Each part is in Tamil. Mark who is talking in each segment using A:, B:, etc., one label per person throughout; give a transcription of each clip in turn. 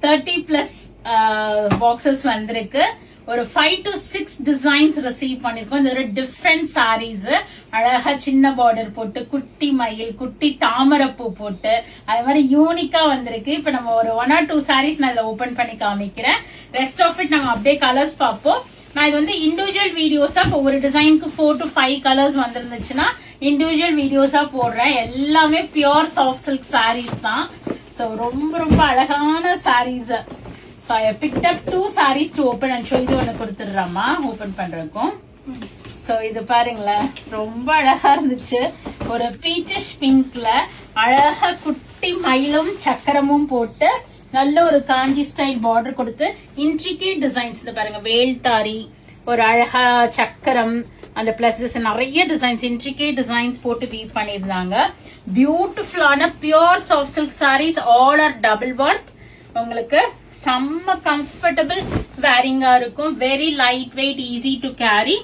A: 30+ பாக்ஸஸ் வந்திருக்கு. ஒரு 5 to 6 டிசைன்ஸ் ரிசீவ் பண்ணிருக்கோம். இது ஒரு டிஃப்ரெண்ட் சாரீஸ், அழகா சின்ன பார்டர் போட்டு, குட்டி மயில், குட்டி தாமரைப்பூ போட்டு, அது மாதிரி யூனிக்கா வந்திருக்கு. இப்ப நம்ம ஒரு 1 or 2 சாரீஸ் நான் இதுல ஓபன் பண்ணி காமிக்கிறேன். ரெஸ்ட் ஆஃப் இட் நம்ம அப்படியே கலர்ஸ் பார்ப்போம். நான் இது வந்து இண்டிவிஜுவல் வீடியோஸா ஒரு டிசைனுக்கு 4 to 5 கலர்ஸ் வந்திருந்துச்சுன்னா இண்டிவிஜுவல் வீடியோஸா போடுறேன். எல்லாமே பியூர் சாஃப்ட் சில்க் சாரீஸ் தான். சோ ரொம்ப ரொம்ப அழகான saris. So I picked up 2 sarees to open and show you. ஒன்னு கொடுத்துடுறாமா ஓபன் பண்றதுக்கும். சோ இது பாருங்களேன், ரொம்ப அழகா இருந்துச்சு. ஒரு பீச்சிஷ் பிங்க்ல அழகா குட்டி மயிலும் சக்கரமும் போட்டு நல்ல ஒரு காஞ்சி ஸ்டைல் பார்டர் கொடுத்து இன்ட்ரிகேட் டிசைன்ஸ். இது பாருங்க, வேல்தாரி, ஒரு அழகா சக்கரம், அந்த பிளஸஸ் நிறைய டிசைன்ஸ், இன்ட்ரிகேட் டிசைன்ஸ் போட்டு வீவ் பண்ணிருந்தாங்க. பியூட்டிஃபுல்லான pure soft silk sarees. All are double work. உங்களுக்கு செம்ம கம்ஃபர்டபிள் வேரிங்கா இருக்கும். Very light weight, easy to carry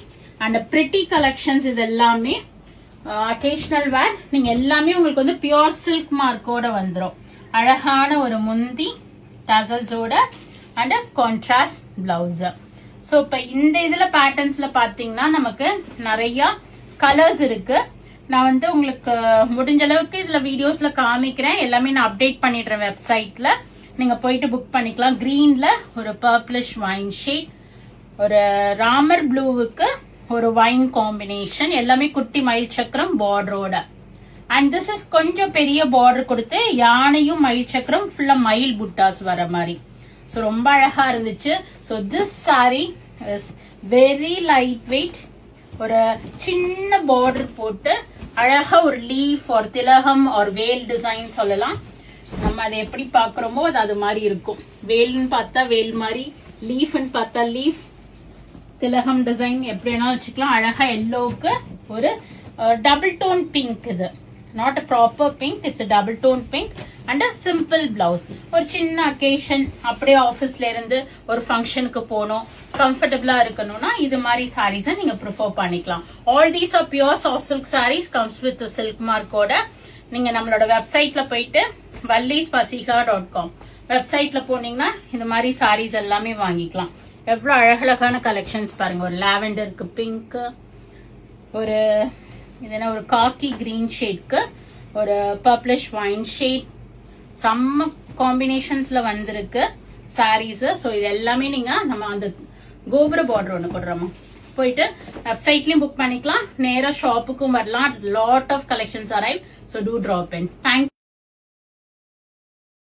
A: and pretty collections. இது எல்லாமே அகேஷனல் வேர். நீங்க எல்லாமே உங்களுக்கு வந்து பியூர் சில்க் மார்க்கோட வந்துடும். அழகான ஒரு முந்தி டசல்ஸோட அண்ட் கான்ட்ராஸ்ட் பிளவுஸ். சோ இப்ப இந்த இதுல பேட்டர்ன்ஸ்ல பாத்தீங்கன்னா நமக்கு நிறைய கலர்ஸ் இருக்கு. நான் வந்து உங்களுக்கு முடிஞ்ச அளவுக்கு இதுல வீடியோஸ்ல காமிக்கிறேன். எல்லாமே நான் அப்டேட் பண்ணிடுறேன் வெப்சைட்ல. நீங்க போயிட்டு புக் பண்ணிக்கலாம். கிரீன்ல ஒரு பர்பிளிஷ் வைன் ஷேட், ஒரு ராமர் ப்ளூவுக்கு ஒரு வைன் காம்பினேஷன், எல்லாமே குட்டி மயில் சக்கரம் பார்டரோட. அண்ட் திஸ் இஸ் கொஞ்சம் பெரிய பார்டர் கொடுத்து யானையும் மயில் சக்கரம் ஃபுல்லா மயில் புட்டாஸ் வர மாதிரி. ஸோ ரொம்ப அழகா இருந்துச்சு. So this sorry is very light wait. ஒரு சின்ன பார்டர் போட்டு அழகா ஒரு லீஃப் ஒரு திலகம் ஒரு வேல் டிசைன் சொல்லலாம். நம்ம அதை எப்படி பாக்குறோமோ அது மாதிரி இருக்கும். வேல்னு பார்த்தா வேல் மாதிரி, லீஃப்னு பார்த்தா லீஃப், திலகம் டிசைன் எப்படி வேணாலும் வச்சுக்கலாம். அழகா எல்லோவுக்கு ஒரு டபுள் டோன் பிங்க். இது not a proper pink, it's a double tone pink and a simple blouse. ஒரு சின்ன அக்கேஷன், அப்படியே ஆஃபீஸ்ல இருந்து ஒரு ஃபங்க்ஷனுக்கு போகணும், கம்ஃபர்டபுளா இருக்கணும்னா இது மாதிரி சாரீஸை நீங்க ப்ரிஃபர் பண்ணிக்கலாம். All these are pure soft silk sarees, comes with silk மார்க்கோட. நீங்க நம்மளோட வெப்சைட்ல போயிட்டு vallisvasiga.com வெப்சைட்ல போனீங்கன்னா இந்த மாதிரி சாரீஸ் எல்லாமே வாங்கிக்கலாம். எவ்வளவு அழகழகான கலெக்ஷன்ஸ் பாருங்க. ஒரு லாவெண்டருக்கு பிங்க், ஒரு இதென்ன ஒரு காக்கி கிரீன் ஷேட்க்கு ஒரு பர்பிளிஷ் வைன் ஷேட், செம்ம காம்பினேஷன்ஸ்ல வந்திருக்கு சாரீஸ். ஸோ இது எல்லாமே நீங்க நம்ம அந்த கோபுர பார்டர் ஒன்று கொடுறோமா போயிட்டு வெப்சைட்லயும் புக் பண்ணிக்கலாம். நேரா ஷாப்புக்கும் வரலாம். Lot of collections arrive. So do drop in. Thank you.